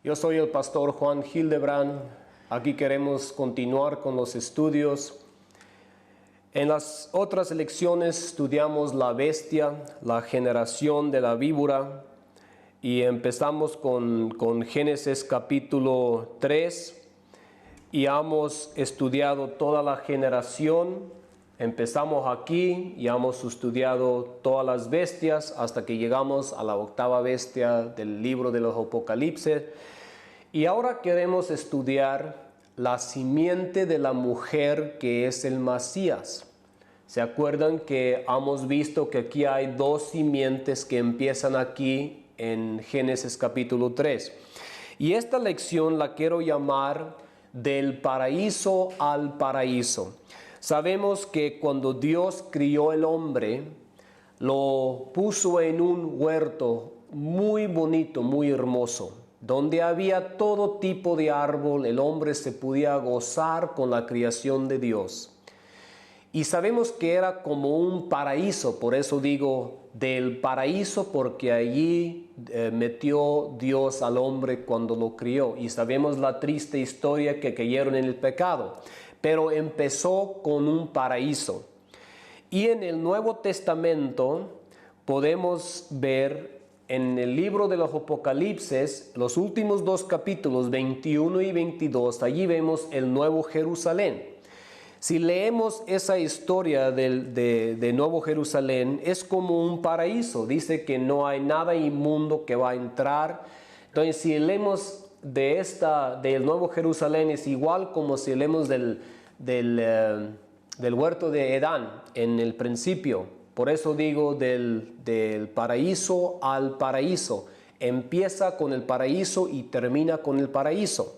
Yo soy el pastor Juan Hildebrand. Aquí queremos continuar con los estudios. En las otras lecciones estudiamos la bestia, la generación de la víbora, y empezamos con Génesis capítulo 3 y hemos estudiado toda la generación. Empezamos aquí y hemos estudiado todas las bestias hasta que llegamos a la octava bestia del libro de los Apocalipsis. Y ahora queremos estudiar la simiente de la mujer que es el Mesías. ¿Se acuerdan que hemos visto que aquí hay dos simientes que empiezan aquí en Génesis capítulo 3? Y esta lección la quiero llamar del paraíso al paraíso. Sabemos que cuando Dios crió el hombre, lo puso en un huerto muy bonito, muy hermoso, donde había todo tipo de árbol. El hombre se podía gozar con la creación de Dios. Y sabemos que era como un paraíso, por eso digo del paraíso, porque allí metió Dios al hombre cuando lo crió. Y sabemos la triste historia que cayeron en el pecado, pero empezó con un paraíso. Y en el Nuevo Testamento podemos ver en el libro de los Apocalipsis, los últimos dos capítulos, 21 y 22, allí vemos el Nuevo Jerusalén. Si leemos esa historia de Nuevo Jerusalén, es como un paraíso. Dice que no hay nada inmundo que va a entrar. Entonces, si leemos del Nuevo Jerusalén, es igual como si leemos del huerto de Edán en el principio. Por eso digo del paraíso al paraíso. Empieza con el paraíso y termina con el paraíso.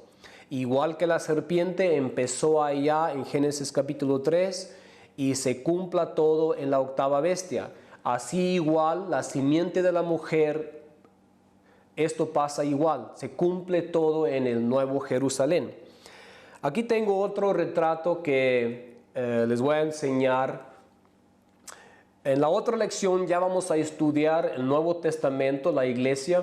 Igual que la serpiente empezó allá en Génesis capítulo 3 y se cumpla todo en la octava bestia. Así igual la simiente de la mujer, esto pasa igual, se cumple todo en el Nuevo Jerusalén. Aquí tengo otro retrato que les voy a enseñar. En la otra lección ya vamos a estudiar el Nuevo Testamento, la iglesia.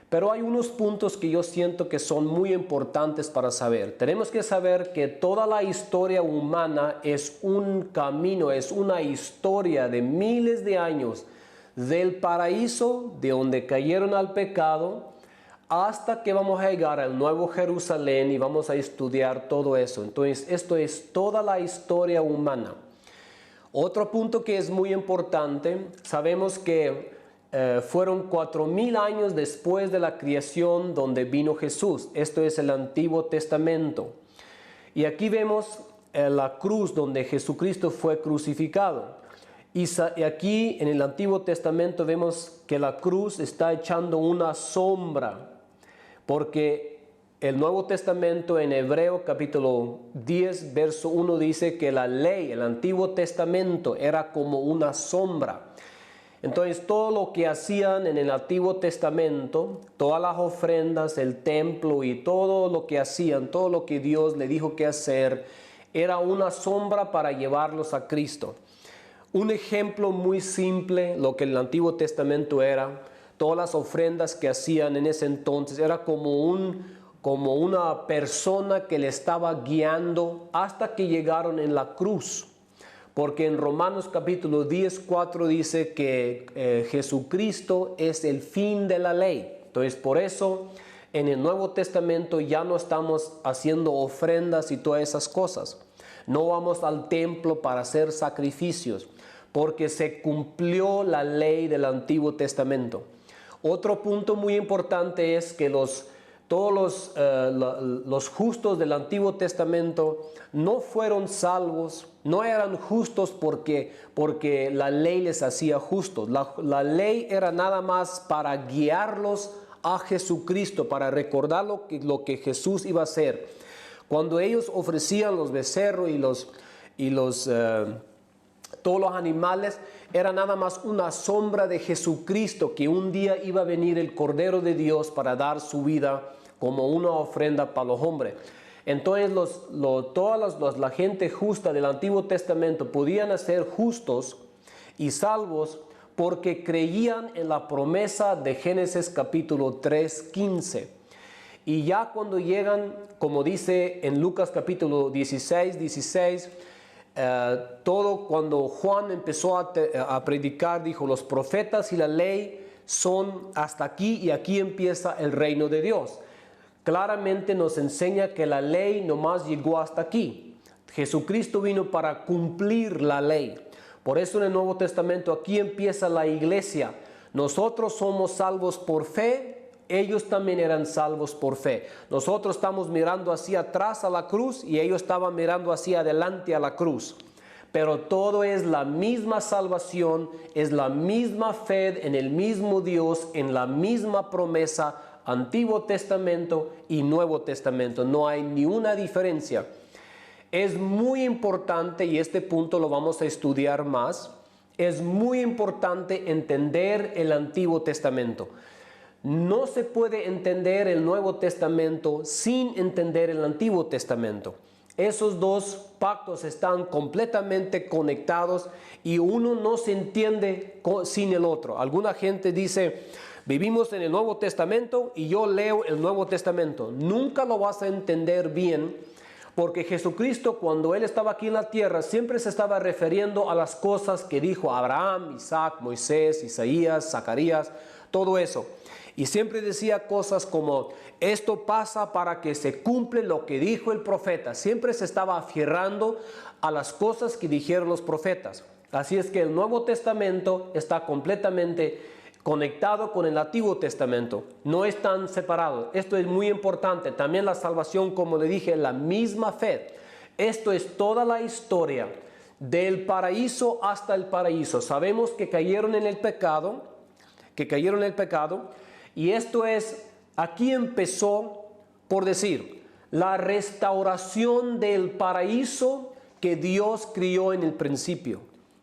Pero hay unos puntos que yo siento que son muy importantes para saber. Tenemos que saber que toda la historia humana es un camino, es una historia de miles de años, del paraíso, de donde cayeron al pecado, hasta que vamos a llegar al Nuevo Jerusalén y vamos a estudiar todo eso. Entonces, esto es toda la historia humana. Otro punto que es muy importante, sabemos que fueron 4000 años después de la creación donde vino Jesús. Esto es el Antiguo Testamento. Y aquí vemos la cruz donde Jesucristo fue crucificado. Y aquí en el Antiguo Testamento vemos que la cruz está echando una sombra, porque el Nuevo Testamento en Hebreo capítulo 10 verso 1 dice que la ley, el Antiguo Testamento era como una sombra. Entonces todo lo que hacían en el Antiguo Testamento, todas las ofrendas, el templo y todo lo que hacían, todo lo que Dios le dijo que hacer, era una sombra para llevarlos a Cristo. Un ejemplo muy simple, lo que el Antiguo Testamento era, todas las ofrendas que hacían en ese entonces, era como una persona que le estaba guiando hasta que llegaron en la cruz. Porque en Romanos capítulo 10, 4 dice que Jesucristo es el fin de la ley. Entonces por eso en el Nuevo Testamento ya no estamos haciendo ofrendas y todas esas cosas. No vamos al templo para hacer sacrificios, porque se cumplió la ley del Antiguo Testamento. Otro punto muy importante es que todos los justos del Antiguo Testamento no fueron salvos, no eran justos porque la ley les hacía justos. La ley era nada más para guiarlos a Jesucristo, para recordar lo que Jesús iba a hacer. Cuando ellos ofrecían los becerros y todos los animales, era nada más una sombra de Jesucristo, que un día iba a venir el Cordero de Dios para dar su vida como una ofrenda para los hombres. Entonces toda la gente justa del Antiguo Testamento podían ser justos y salvos porque creían en la promesa de Génesis capítulo 3:15. Y ya cuando llegan, como dice en Lucas capítulo 16, todo cuando Juan empezó a predicar, dijo, los profetas y la ley son hasta aquí y aquí empieza el reino de Dios. Claramente nos enseña que la ley nomás llegó hasta aquí. Jesucristo vino para cumplir la ley. Por eso en el Nuevo Testamento aquí empieza la iglesia. Nosotros somos salvos por fe, ellos también eran salvos por fe. Nosotros estamos mirando hacia atrás a la cruz y ellos estaban mirando hacia adelante a la cruz. Pero todo es la misma salvación, es la misma fe en el mismo Dios, en la misma promesa, Antiguo Testamento y Nuevo Testamento. No hay ni una diferencia. Es muy importante, y este punto lo vamos a estudiar más, es muy importante entender el Antiguo Testamento. No se puede entender el Nuevo Testamento sin entender el Antiguo Testamento. Esos dos pactos están completamente conectados y uno no se entiende sin el otro. Alguna gente dice, vivimos en el Nuevo Testamento y yo leo el Nuevo Testamento. Nunca lo vas a entender bien, porque Jesucristo, cuando Él estaba aquí en la tierra, siempre se estaba refiriendo a las cosas que dijo Abraham, Isaac, Moisés, Isaías, Zacarías, todo eso. Y siempre decía cosas como, esto pasa para que se cumple lo que dijo el profeta. Siempre se estaba aferrando a las cosas que dijeron los profetas. Así es que el Nuevo Testamento está completamente conectado con el Antiguo Testamento. No están separados. Esto es muy importante. También la salvación, como le dije, la misma fe. Esto es toda la historia del paraíso hasta el paraíso. Sabemos que cayeron en el pecado, y esto es, aquí empezó, por decir, la restauración del paraíso que Dios crió en el principio.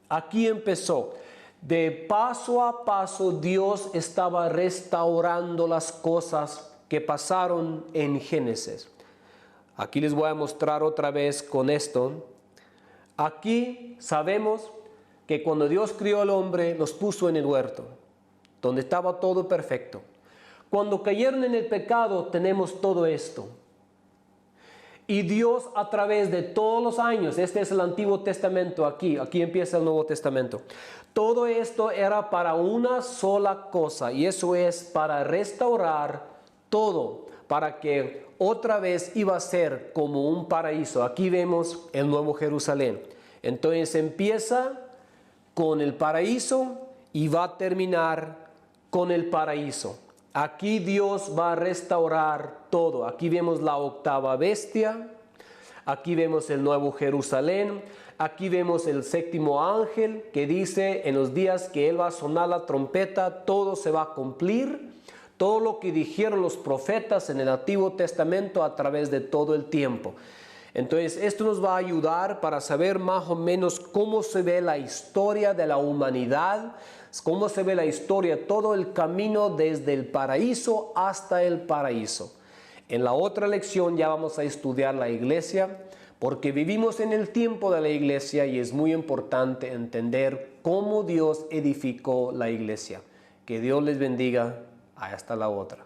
Aquí empezó. De paso a paso Dios estaba restaurando las cosas que pasaron en Génesis. Aquí les voy a mostrar otra vez con esto. Aquí sabemos que cuando Dios crió al hombre, los puso en el huerto, donde estaba todo perfecto. Cuando cayeron en el pecado, tenemos todo esto. Y Dios, a través de todos los años, este es el Antiguo Testamento, aquí empieza el Nuevo Testamento. Todo esto era para una sola cosa, y eso es para restaurar todo, para que otra vez iba a ser como un paraíso. Aquí vemos el Nuevo Jerusalén. Entonces empieza con el paraíso y va a terminar con el paraíso. Aquí Dios va a restaurar todo. Aquí vemos la octava bestia. Aquí vemos el Nuevo Jerusalén. Aquí vemos el séptimo ángel que dice en los días que Él va a sonar la trompeta, todo se va a cumplir. Todo lo que dijeron los profetas en el Antiguo Testamento a través de todo el tiempo. Entonces esto nos va a ayudar para saber más o menos cómo se ve la historia de la humanidad, cómo se ve la historia, todo el camino desde el paraíso hasta el paraíso. En la otra lección ya vamos a estudiar la iglesia, porque vivimos en el tiempo de la iglesia y es muy importante entender cómo Dios edificó la iglesia. Que Dios les bendiga. Hasta la otra.